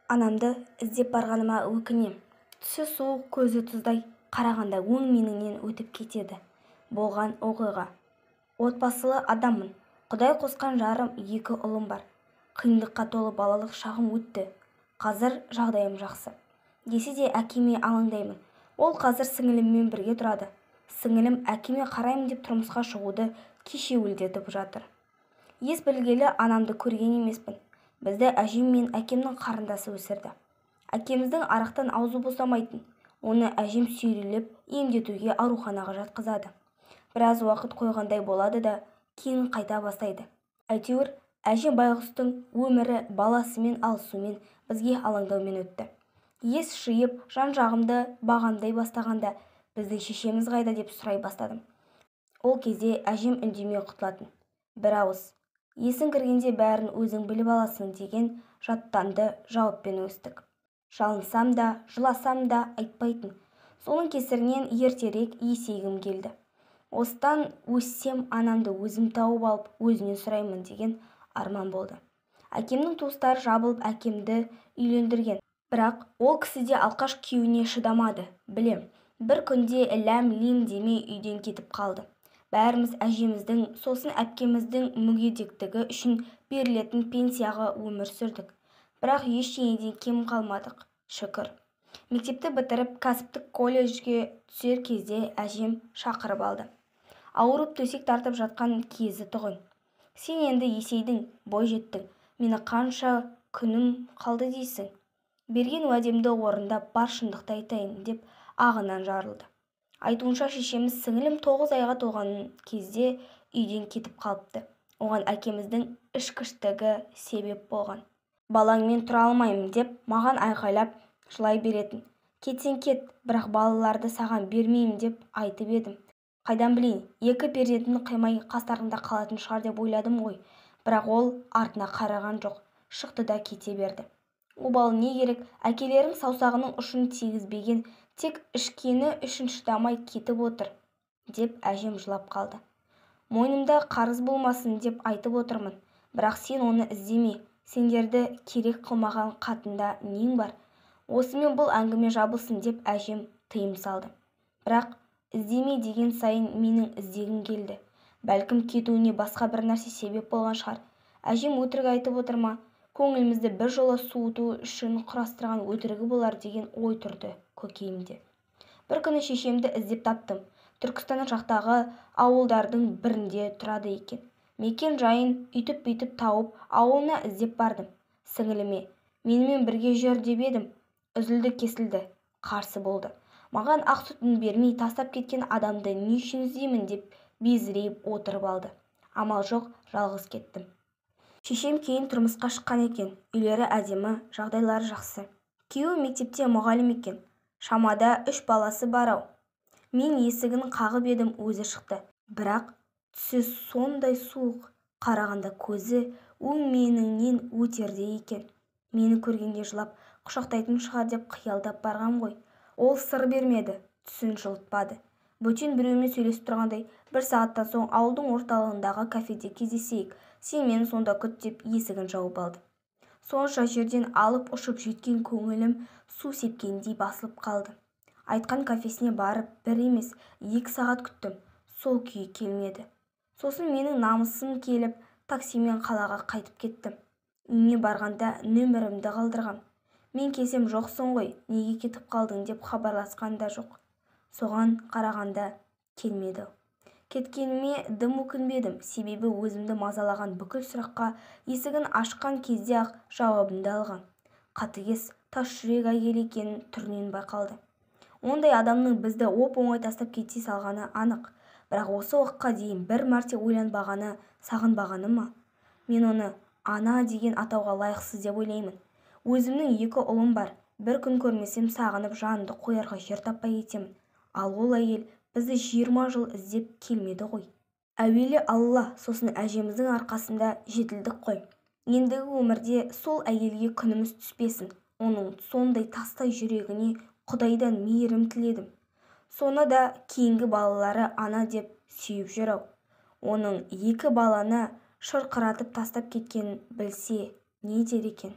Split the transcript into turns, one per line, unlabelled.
Анамды іздеп барғаныма өкінем. Түсі суық, көзі тұздай, қарағанда өң меніңнен өтіп кетеді. Болған оқиға. Отбасылы адаммын. Құдай қосқан жарым, 2 ұлым бар. Қиындыққа толы балалық шағым өтті. Қазір жағдайым жақсы. Десе де әкеме алаңдаймын. Ол қазір сіңіліммен бірге тұрады. Сіңілім әкеме қараймын деп тұрмысқа шығуды кешеуілдетіп жатыр. Ес білгелі анамды көрген емеспін. Бізді әжем мен әкемнің қарындасы өсірді. Әкеміздің арақтан аузы босамайтын. Оны әжем сүйрелеп емдетуге ауруханаға жатқызады. Біраз уақыт қойғандай болады да, кейін қайта бастайды. Әйтеуір, әжем байғұстың өмірі баласымен алысумен, бізге алаңдаумен өтті. Ес жиып, жан-жағымды бағамдай бастағанда, біздің шешеміз қайда деп сұрай бастадым. Ол кезде әжем үндемей құтылатын. Бір ауыз: есің кіргенде бәрін өзің біліп аласың деген жаттанды жауаппен өстік. Жалынсам да, жыласам да айтпайтын. Соның кесірінен ертерек есейгім келді. Осыдан өссем анамды өзім тауып алып, өзінен сұраймын деген арман болды. Әкемнің туыстары жабылып әкемді үйлендірген. Бірақ ол кісі де алқаш күйеуіне шыдамады. Білем, бір күнде ләм-лим демей үйден кетіп қалды. Бәріміз әжеміздің, сосын әпкеміздің мүгедектігі үшін берілетін пенсияға өмір сүрдік. Бірақ ештеңеден кем қалмадық, шүкір. Мектепті бітіріп, кәсіптік колледжге түсер кезде әжем шақырып алды. Ауырып төсек тартып жатқан кезі тұғын. Сен енді есейдің, бой жеттің. Мені қанша күнім қалды дейсің? Берген уәдемді орындап, бар шындықты айтайын деп ағынан жарылды. Айтуынша шешеміз сіңілім 9 айға толған кезде үйден кетіп қалыпты. Оған әкеміздің ішкіштігі себеп болған. Балаңмен тұра алмаймын деп маған айқайлап жылай беретін. Кетсең кет, бірақ балаларды саған бермеймін деп айтып едім. Қайдан білейін, 2 перзентін қимай қастарында қалатын шығар деп ойладым ғой. Бірақ ол артына қараған жоқ, шықты да кете берді. Обалы не керек, әкелерің саусағының ұшын тигізбеген, тек ішкені үшін шыдамай кетіп отыр, деп әжем жылап қалды. Мойнымда қарыз болмасын деп айтып отырмын, бірақ сен оны іздеме, сендерді керек қылмаған қатында нең бар? Осымен бұл әңгіме жабылсын деп әжем тыйым салды. Бірақ іздеме деген сайын менің іздегім келді. Бәлкім кетуіне басқа бір нәрсе себеп болған шығар. Әжем өтірік айтып отыр ма? Көңілімізді бір жола суыту үшін құрастырған өтірігі болар деген ой тұрды көкейімде. Бір күні шешемді іздеп таптым. Түркістан жақтағы ауылдардың бірінде тұрады екен. Мекен жайын үйтіп-бүйтіп тауып, ауылына іздеп бардым. Сіңіліме, менімен бірге жүр деп едім. Үзілді-кесілді, қарсы болды. Маған ақ сүтін бермей тастап кеткен адамды не үшін іздеймін деп безірейіп отырып алды. Амал жоқ, жалғыз кеттім. Шешем кейін тұрмысқа шыққан екен. Үйлері әдемі, жағдайлары жақсы. Күйеуі мектепте мұғалім екен. Шамада 3 баласы бар-ау. Мен есігін қағып едім, өзі шықты. Бірақ түсі сондай суық, қарағанда көзі өң меніңнен өтерде екен. Мені көргенде жылап, құшақтайтын шығар деп қиялдап барғам ғой. Ол сыр бермеді, түсін жылытпады. Бөтен біреумен сөйлесіп тұрғандай, 1 сағаттан соң ауылдың орталығындағы кафеде кездесейік, сен мені сонда күт деп есігін жауып алды. Сонша жерден алып ұшып жеткен көңілім су сепкендей басылып қалды. Айтқан кафесіне барып 1 емес 2 сағат күттім. Сол күйі келмеді. Сосын менің намысым келіп, таксимен қалаға қайтып кеттім. Үйіне барғанда нөмірімді қалдырғам. Мен келсем жоқсың ғой, неге кетіп қалдың деп хабарласқан да жоқ. Соған қарағанда келмеді. Кеткеніме дым өкінбедім, себебі өзімді мазалаған бүкіл сұраққа есігін ашқан кезде ақ жауабымды алған. Қатыгез, тас жүрек әйел екенін түрінен байқалды. Ондай адамның бізді оп-оңай тастап кете салғаны анық, бірақ осы уақытқа дейін бір мәрте ойланбағаны, сағынбағаны ма? Мен оны ана деген атауға лайықсыз деп ойлаймын. Өзімнің 2 ұлым бар. Бір күн көрмесем сағынып жанымды қоярға жер таппай кетемін. Ал ол әйел бізді 20 жыл іздеп келмеді ғой. Әуелі Алла, сосын әжеміздің арқасында жетілдік қой. Ендігі өмірде сол әйелге күніміз түспесін. Оның сондай тастай жүрегіне Құдайдан мейірім тіледім. Соны да кейінгі балалары ана деп сүйіп жүр-ау. Оның 2 баланы шырқыратып тастап кеткенін білсе не дер екен?